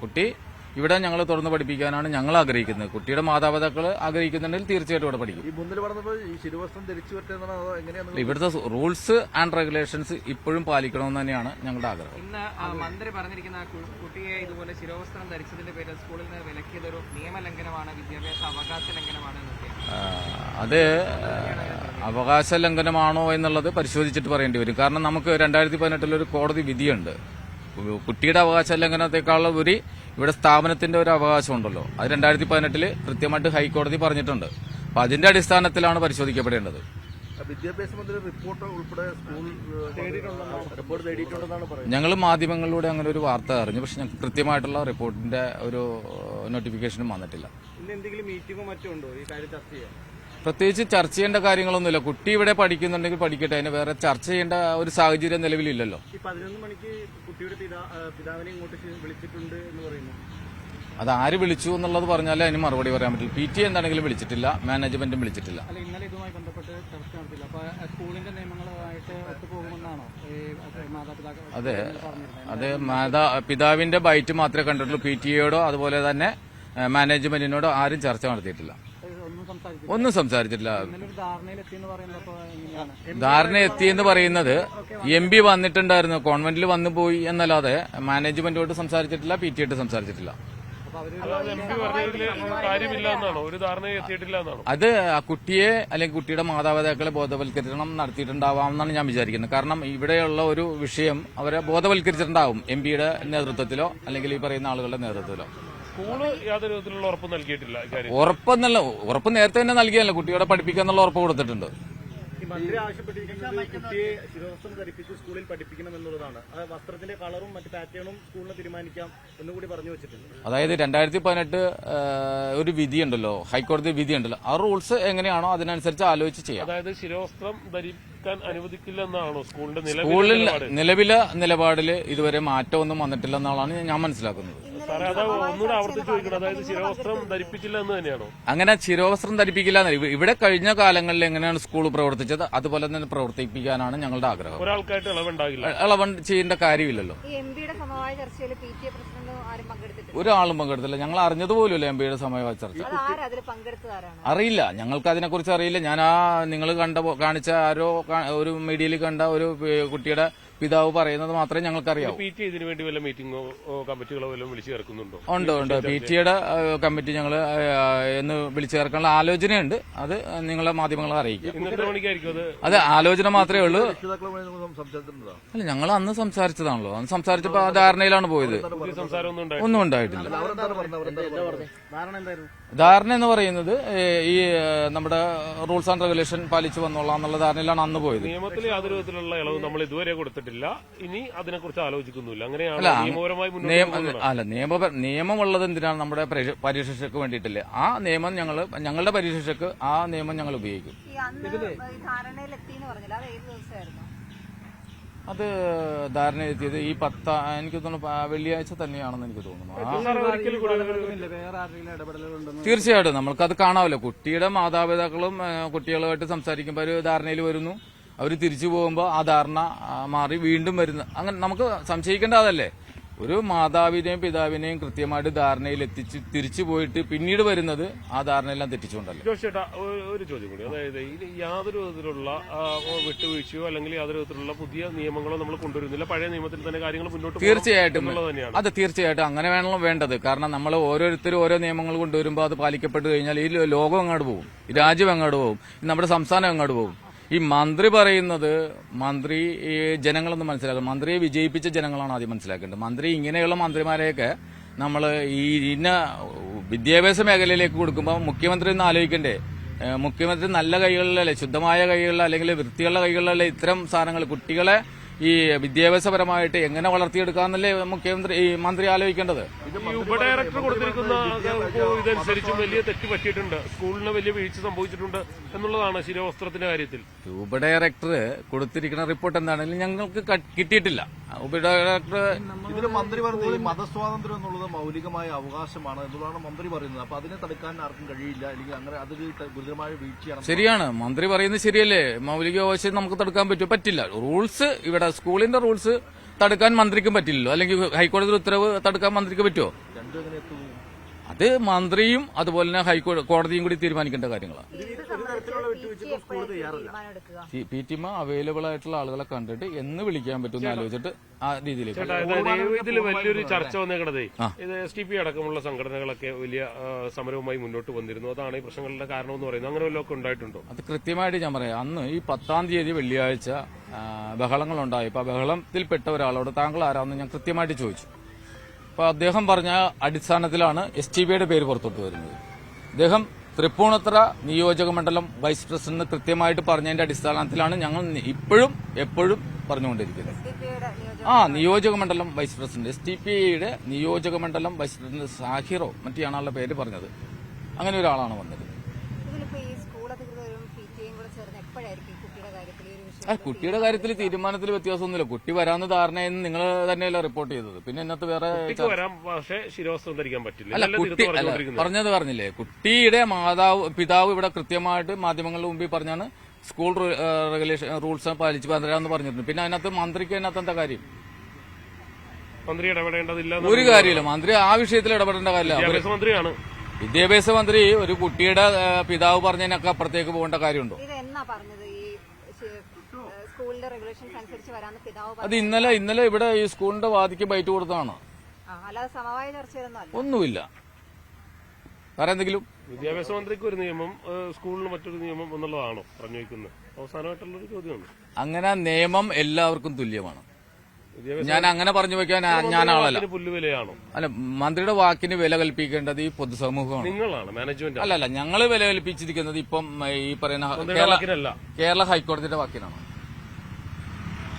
കുട്ടി ഇവിടെ ഞങ്ങൾ തുറന്ന് പഠിപ്പിക്കാനാണ് ഞങ്ങൾ ആഗ്രഹിക്കുന്നത്. കുട്ടിയുടെ മാതാപിതാക്കൾ ആഗ്രഹിക്കുന്നുണ്ടെങ്കിൽ തീർച്ചയായിട്ടും ഇവിടെ പഠിക്കും. ഈ മുന്നിൽ പറഞ്ഞപ്പോൾ ഈ ശിരോവസ്ത്രം ധരിച്ചു പറ്റുന്നതാണോ അതോ എങ്ങനെയാണ്? ഇവിടുത്തെ റൂൾസ് ആൻഡ് റെഗുലേഷൻസ് ഇപ്പോഴും പാലിക്കണമെന്ന് തന്നെയാണ് ഞങ്ങളുടെ ആഗ്രഹം. ഇന്ന് മന്ത്രി പറഞ്ഞിരിക്കുന്ന കുട്ടിയെ ഇതുപോലെ ശിരോവസ്ത്രം ധരിച്ചതിന്റെ പേരിൽ സ്കൂളിൽ നിന്ന് വിലക്കിയതൊരു നിയമലംഘനമാണ്, വിദ്യാഭ്യാസ അവകാശ ലംഘനമാണ് എന്നൊക്കെ. അത് അവകാശ ലംഘനമാണോ എന്നുള്ളത് പരിശോധിച്ചിട്ട് പറയേണ്ടി വരും. കാരണം നമുക്ക് 2018 ഒരു കോടതി വിധിയുണ്ട്. കുട്ടിയുടെ അവകാശ ലംഘനത്തെക്കാളുപരി ഇവിടെ സ്ഥാപനത്തിന്റെ ഒരു അവകാശമുണ്ടല്ലോ, അത് 2018 കൃത്യമായിട്ട് ഹൈക്കോടതി പറഞ്ഞിട്ടുണ്ട്. അപ്പൊ അതിന്റെ അടിസ്ഥാനത്തിലാണ് പരിശോധിക്കപ്പെടേണ്ടത്. വിദ്യാഭ്യാസ മന്ത്രി റിപ്പോർട്ട് ഉൾപ്പെടെ സ്കൂൾ റിപ്പോർട്ട് തേടിയിട്ടുണ്ടെന്നാണ് പറയുന്നത്. ഞങ്ങൾ മാധ്യമങ്ങളിലൂടെ അങ്ങനെ ഒരു വാർത്ത അറിഞ്ഞു, പക്ഷെ ഞങ്ങൾക്ക് കൃത്യമായിട്ടുള്ള റിപ്പോർട്ടിന്റെ ഒരു നോട്ടിഫിക്കേഷനും വന്നിട്ടില്ല. എന്തെങ്കിലും മീറ്റിംഗോ മറ്റോ ഉണ്ടോ ഈ കാര്യം ചർച്ച ചെയ്യാൻ? പ്രത്യേകിച്ച് ചർച്ച ചെയ്യേണ്ട കാര്യങ്ങളൊന്നുമില്ല. കുട്ടി ഇവിടെ പഠിക്കുന്നുണ്ടെങ്കിൽ പഠിക്കട്ടെ, അതിന് വേറെ ചർച്ച ചെയ്യേണ്ട ഒരു സാഹചര്യം നിലവിലില്ലല്ലോ. ഈ 11 മണിക്ക് കുട്ടിയുടെ പിതാവിനെ ഇങ്ങോട്ട് വിളിച്ചിട്ടുണ്ട് എന്ന് പറയുന്നു. അത് ആര് വിളിച്ചു എന്നുള്ളത് പറഞ്ഞാലേ അതിന് മറുപടി പറയാൻ പറ്റില്ല. PTA എന്താണെങ്കിലും വിളിച്ചിട്ടില്ല, മാനേജ്മെന്റും വിളിച്ചിട്ടില്ല. അല്ല, ഇന്നലെ ഇതുമായി ബന്ധപ്പെട്ട് ചർച്ച നടത്തില്ല. അപ്പൊ സ്കൂളിന്റെ നിയമങ്ങളുമായിട്ട് ഒത്തുപോകുമെന്നാണോ മാതാപിതാക്കൾ? അതെ, പിതാവിന്റെ ബൈറ്റ് മാത്രമേ കണ്ടിട്ടുള്ളൂ. PTA-യോടോ അതുപോലെ തന്നെ മാനേജ്മെന്റിനോടോ ആരും ചർച്ച നടത്തിയിട്ടില്ല, ഒന്നും സംസാരിച്ചിട്ടില്ല. ധാരണ എത്തിയെന്ന് പറയുന്നത് MP വന്നിട്ടുണ്ടായിരുന്നു, കോൺവെന്റിൽ വന്നു പോയി എന്നല്ലാതെ മാനേജ്മെന്റോട് സംസാരിച്ചിട്ടില്ല, PTA-യോട് സംസാരിച്ചിട്ടില്ല. അത് ആ കുട്ടിയെ അല്ലെങ്കിൽ കുട്ടിയുടെ മാതാപിതാക്കളെ ബോധവൽക്കരണം നടത്തിയിട്ടുണ്ടാവാമെന്നാണ് ഞാൻ വിചാരിക്കുന്നത്. കാരണം ഇവിടെയുള്ള ഒരു വിഷയം അവരെ ബോധവൽക്കരിച്ചിട്ടുണ്ടാവും MP-യുടെ നേതൃത്വത്തിലോ അല്ലെങ്കിൽ ഈ പറയുന്ന ആളുകളുടെ നേതൃത്വത്തിലോ. സ്കൂള് യാതൊരു വിധത്തിലുള്ള ഉറപ്പ് നൽകിയിട്ടില്ല. ഉറപ്പ് നേരത്തെ തന്നെ നൽകിയല്ലോ, കുട്ടികളെ പഠിപ്പിക്കാന്നുള്ള ഉറപ്പ് കൊടുത്തിട്ടുണ്ട്. മന്ത്രി ആവശ്യപ്പെട്ടിരിക്കുന്നത് കുട്ടിയെ ശിരോവസ്ത്രം ധരിപ്പിച്ച് സ്കൂളിൽ പഠിപ്പിക്കണം എന്നുള്ളതാണ്. വസ്ത്രത്തിന്റെ കളറും മറ്റു പാറ്റേണും സ്കൂളിന് തീരുമാനിക്കാം എന്നുകൂടി പറഞ്ഞു വെച്ചിട്ടുണ്ട്. അതായത് 2018 ഒരു വിധിയുണ്ടല്ലോ, ഹൈക്കോടതി വിധിയുണ്ടല്ലോ, ആ റൂൾസ് എങ്ങനെയാണോ അതിനനുസരിച്ച് ആലോചിച്ച് ചെയ്യാം. അതായത് ശിരോവസ്ത്രം ധരിക്കാൻ അനുവദിക്കില്ല എന്നാണോ സ്കൂളിന്റെ നിലവിലെ നിലപാടിൽ ഇതുവരെ മാറ്റമൊന്നും വന്നിട്ടില്ലെന്നാണ് ഞാൻ മനസ്സിലാക്കുന്നത്. സാറേ, അത് ഒന്നുകൂടെ ആവർത്തിച്ച് ചോദിക്കണം. അതായത് ശിരോവസ്ത്രം ധരിപ്പിച്ചില്ല എന്ന് തന്നെയാണോ? അങ്ങനെ ശിരോവസ്ത്രം ധരിപ്പിക്കില്ല. ഇവിടെ കഴിഞ്ഞ കാലങ്ങളിൽ എങ്ങനെയാണ് സ്കൂൾ പ്രവർത്തിച്ചത് അതുപോലെ തന്നെ പ്രവർത്തിപ്പിക്കാനാണ് ഞങ്ങളുടെ ആഗ്രഹം. ഒരാൾക്കായിട്ട് ഇളവുണ്ടാകില്ല, ഇളവ് ചെയ്യേണ്ട കാര്യമില്ലല്ലോ. ഒരാളും പങ്കെടുത്തില്ല. ഞങ്ങൾ അറിഞ്ഞതുപോലുമില്ല MP-യുടെ സമവായ ചർച്ച. അറിയില്ല, ഞങ്ങൾക്ക് അതിനെക്കുറിച്ച് അറിയില്ല. ഞാൻ നിങ്ങൾ കാണിച്ച ആരോ ഒരു മീഡിയയിൽ കണ്ട ഒരു കുട്ടിയുടെ പിതാവ് പറയുന്നത് മാത്രമേ ഞങ്ങൾക്കറിയാവൂ. PTA ഇതിനു വേണ്ടി വല്ല മീറ്റിംഗോ കമ്മിറ്റികളോ വല്ലതും വിളിച്ചു ചേർക്കുന്നുണ്ടോ? ഉണ്ട്. PTA-യുടെ കമ്മിറ്റി ഞങ്ങൾ എന്ന് വിളിച്ചു ചേർക്കാനുള്ള ആലോചനയുണ്ട്. അത് നിങ്ങളെ മാധ്യമങ്ങളെ അറിയിക്കും. അത് ആലോചന മാത്രമേ ഉള്ളൂ. അല്ല, ഞങ്ങൾ അന്ന് സംസാരിച്ചതാണല്ലോ. അന്ന് സംസാരിച്ചപ്പോ ആ ധാരണയിലാണ് പോയത്. ഒന്നും ഉണ്ടായിട്ടില്ല. ധാരണ എന്ന് പറയുന്നത് ഈ നമ്മുടെ റൂൾസ് ആൻഡ് റെഗുലേഷൻ പാലിച്ചു വന്നോളാം എന്നുള്ള ധാരണയിലാണ് അന്ന് പോയത്. നിയമത്തിൽ യാതൊരു വിധത്തിലുള്ള ഇളവ് നമ്മൾ ഇതുവരെ കൊടുത്തിട്ടില്ല. ഇനി അതിനെക്കുറിച്ച് ആലോചിക്കുന്നില്ല. അങ്ങനെയാണ് നിയമപരമായി നിയമമുള്ളത് എന്തിനാണ്? നമ്മുടെ പരീക്ഷയ്ക്ക് വേണ്ടിയിട്ടില്ലേ? ആ നിയമം ഞങ്ങളുടെ പരീക്ഷയ്ക്ക് ആ നിയമം ഞങ്ങൾ ഉപയോഗിക്കും. അത് ധാരണയെത്തിയത് ഈ എനിക്ക് തോന്നുന്നു വെള്ളിയാഴ്ച തന്നെയാണെന്ന് എനിക്ക് തോന്നുന്നു. തീർച്ചയായിട്ടും നമ്മൾക്കത് കാണാമല്ലോ. കുട്ടിയുടെ മാതാപിതാക്കളും കുട്ടികളുമായിട്ട് സംസാരിക്കുമ്പോൾ ഒരു ധാരണയിൽ വരുന്നു, അവർ തിരിച്ചു പോകുമ്പോൾ ആ ധാരണ മാറി വീണ്ടും വരുന്നു. അങ്ങനെ നമുക്ക് സംശയിക്കേണ്ട അതല്ലേ. ഒരു മാതാവിനെയും പിതാവിനെയും കൃത്യമായിട്ട് ധാരണയിൽ എത്തിച്ച് തിരിച്ചു പോയിട്ട് പിന്നീട് വരുന്നത് ആ ധാരണയെല്ലാം തെറ്റിച്ചുകൊണ്ടല്ലേ. ജോഷേട്ടാ, ഒരു ചോദ്യം കൂടി. അതായത് യാതൊരു വിധത്തിലുള്ള വിട്ടുവീഴ്ചയോ അല്ലെങ്കിൽ യാതൊരു വിധത്തിലുള്ള പുതിയ നിയമങ്ങളോ നമ്മൾ കൊണ്ടുവരുന്നില്ല. പഴയ നിയമത്തിൽ തന്നെ കാര്യങ്ങൾ മുന്നോട്ട് തീർച്ചയായിട്ടും അത് തീർച്ചയായിട്ടും അങ്ങനെ വേണമല്ലോ വേണ്ടത്. കാരണം നമ്മൾ ഓരോരുത്തരും ഓരോ നിയമങ്ങൾ കൊണ്ടുവരുമ്പോൾ അത് പാലിക്കപ്പെട്ട് കഴിഞ്ഞാൽ ഈ ലോകം അങ്ങോട്ട് പോകും, ഈ രാജ്യം അങ്ങോട്ട് പോകും, നമ്മുടെ സംസ്ഥാനം അങ്ങോട്ട് പോകും. ഈ മന്ത്രി പറയുന്നത് മന്ത്രി ജനങ്ങളൊന്നും മനസ്സിലാക്കണം. മന്ത്രിയെ വിജയിപ്പിച്ച ജനങ്ങളാണ് ആദ്യം മനസ്സിലാക്കേണ്ടത്. മന്ത്രി ഇങ്ങനെയുള്ള മന്ത്രിമാരെയൊക്കെ നമ്മൾ ഈ ഇന്ന വിദ്യാഭ്യാസ മേഖലയിലേക്ക് കൊടുക്കുമ്പോൾ മുഖ്യമന്ത്രി ഒന്ന് ആലോചിക്കണ്ടേ? മുഖ്യമന്ത്രി നല്ല കൈകളിലല്ലേ, ശുദ്ധമായ കൈകളിൽ അല്ലെങ്കിൽ വൃത്തിയുള്ള കൈകളിലല്ലേ ഇത്തരം സാധനങ്ങൾ കുട്ടികളെ ഈ വിദ്യാഭ്യാസപരമായിട്ട് എങ്ങനെ വളർത്തിയെടുക്കാന്നല്ലേ ഈ മന്ത്രി ആലോചിക്കേണ്ടത്. ഉപഡയറക്ടർ കൊടുത്തിരിക്കുന്ന ഇതനുസരിച്ചും വലിയ തെറ്റ് പറ്റിയിട്ടുണ്ട്, സ്കൂളിന് വലിയ വീഴ്ച സംഭവിച്ചിട്ടുണ്ട് എന്നുള്ളതാണ് ശിരോവസ്ത്രത്തിന്റെ കാര്യത്തിൽ. ഉപഡയറക്ടർ കൊടുത്തിരിക്കുന്ന റിപ്പോർട്ട് എന്താണെങ്കിലും ഞങ്ങൾക്ക് കിട്ടിയിട്ടില്ല. ഉപഡയറക്ടർ ഇതിന് മന്ത്രി പറയുന്നത് മതസ്വാതന്ത്ര്യം എന്നുള്ളത് മൌലികമായ അവകാശമാണ് എന്നുള്ളതാണ് മന്ത്രി പറയുന്നത്. അപ്പൊ അതിനെ തടുക്കാൻ ആർക്കും കഴിയില്ല, അല്ലെങ്കിൽ അങ്ങനെ അതൊരു ഗുരുതരമായ വീഴ്ചയാണ്. ശരിയാണ്, മന്ത്രി പറയുന്നത് ശരിയല്ലേ. മൌലിക അവകാശം നമുക്ക് തടുക്കാൻ പറ്റില്ല. റൂൾസ് ഇവിടെ സ്കൂളിന്റെ റൂൾസ് തടുക്കാൻ മന്ത്രിക്കും പറ്റില്ലല്ലോ, അല്ലെങ്കിൽ ഹൈക്കോടതി ഉത്തരവ് തടുക്കാൻ മന്ത്രിക്ക് പറ്റുമോ? മന്ത്രി എങ്ങനെ എത്തുന്നു? അത് മന്ത്രിയും അതുപോലെ തന്നെ ഹൈക്കോടതിയും കൂടി തീരുമാനിക്കേണ്ട കാര്യങ്ങളാണ്. PTM അവൈലബിൾ ആയിട്ടുള്ള ആളുകളെ കണ്ടിട്ട് എന്ന് വിളിക്കാൻ പറ്റുമെന്ന് ആലോചിച്ചിട്ട് ആ രീതിയിലേക്ക്. ഇതിൽ വലിയൊരു ചർച്ച വന്നേക്കണതേ, ഇത് STP അടക്കമുള്ള സംഘടനകളൊക്കെ വലിയ സമരവുമായി മുന്നോട്ട് വന്നിരുന്നു. അതാണ് ഈ പ്രശ്നങ്ങളുടെ കാരണം എന്ന് പറയുന്നത്. അങ്ങനെ വല്ലതൊക്കെ ഉണ്ടായിട്ടുണ്ടോ? അത് കൃത്യമായിട്ട് ഞാൻ പറയാം. അന്ന് ഈ 10-ാം തീയതി വെള്ളിയാഴ്ച ബഹളങ്ങളുണ്ടായപ്പോൾ ആ ബഹളത്തിൽപ്പെട്ട ഒരാളോട് താങ്കൾ ആരാന്ന് ഞാൻ കൃത്യമായിട്ട് ചോദിച്ചു. അപ്പൊ അദ്ദേഹം പറഞ്ഞ അടിസ്ഥാനത്തിലാണ് STPയുടെ പേര് പുറത്തോട്ട് വരുന്നത്. അദ്ദേഹം തൃപ്പൂണിത്തുറ നിയോജക മണ്ഡലം വൈസ് പ്രസിഡന്റ് കൃത്യമായിട്ട് പറഞ്ഞതിന്റെ അടിസ്ഥാനത്തിലാണ് ഞങ്ങൾ ഇപ്പോഴും എപ്പോഴും പറഞ്ഞുകൊണ്ടിരിക്കുന്നത്. നിയോജക മണ്ഡലം വൈസ് പ്രസിഡന്റ് STPയുടെ നിയോജക മണ്ഡലം വൈസ് പ്രസിഡന്റ് സാഹിറോ മറ്റെയാണുള്ള പേര് പറഞ്ഞത്. അങ്ങനെ ഒരാളാണ് വന്നത്. കുട്ടിയുടെ കാര്യത്തിൽ തീരുമാനത്തിൽ വ്യത്യാസമൊന്നുമില്ല. കുട്ടി വരാന്ന് ധാരണയെന്ന് നിങ്ങൾ തന്നെയല്ല റിപ്പോർട്ട് ചെയ്തത്. പിന്നെ ഇന്നത്തെ വേറെ അല്ല, കുട്ടി പറഞ്ഞത് പറഞ്ഞില്ലേ, കുട്ടിയുടെ പിതാവ് ഇവിടെ കൃത്യമായിട്ട് മാധ്യമങ്ങളുടെ മുമ്പിൽ പറഞ്ഞാണ് സ്കൂൾ റെഗുലേഷൻ റൂൾസ് പാലിച്ച് വരാമെന്ന് പറഞ്ഞിട്ടുണ്ട്. പിന്നെ അതിനകത്ത് മന്ത്രിക്ക് അതിനകത്ത് എന്താ കാര്യം? മന്ത്രി ഇടപെടേണ്ടതില്ല, ഒരു കാര്യമില്ല. മന്ത്രി ആ വിഷയത്തിൽ ഇടപെടേണ്ട കാര്യമില്ല. മന്ത്രിയാണ് വിദ്യാഭ്യാസ മന്ത്രി. ഒരു കുട്ടിയുടെ പിതാവ് പറഞ്ഞതിനൊക്കെ അപ്പുറത്തേക്ക് പോകേണ്ട കാര്യമുണ്ടോ? അത് ഇന്നലെ ഇവിടെ ഈ സ്കൂളിന്റെ വാദിക്ക് ബൈറ്റ് കൊടുത്തതാണ്. ഒന്നുമില്ല. വേറെ എന്തെങ്കിലും? വിദ്യാഭ്യാസ മന്ത്രിക്ക് ഒരു നിയമം, സ്കൂളിന് മറ്റൊരു നിയമം എന്നുള്ളതാണോ പറഞ്ഞു വയ്ക്കുന്നത്? അവസാനമായിട്ടുള്ളൊരു ചോദ്യമാണ്. അങ്ങനെ നിയമം എല്ലാവർക്കും തുല്യമാണ്. ഞാൻ അങ്ങനെ പറഞ്ഞു വെക്കാൻ ഞാൻ ആളല്ല. പുല്ലുവിലയാണോ? അല്ല, മന്ത്രിയുടെ വാക്കിന് വില കൽപ്പിക്കേണ്ടത് ഈ പൊതുസമൂഹമാണ്. നിങ്ങളാണ് മാനേജ്മെന്റ്. അല്ലല്ല, ഞങ്ങള് വില കൽപ്പിച്ചിരിക്കുന്നത് ഇപ്പം ഈ പറയുന്ന കേരള ഹൈക്കോടതിയുടെ വാക്കിനാണ്.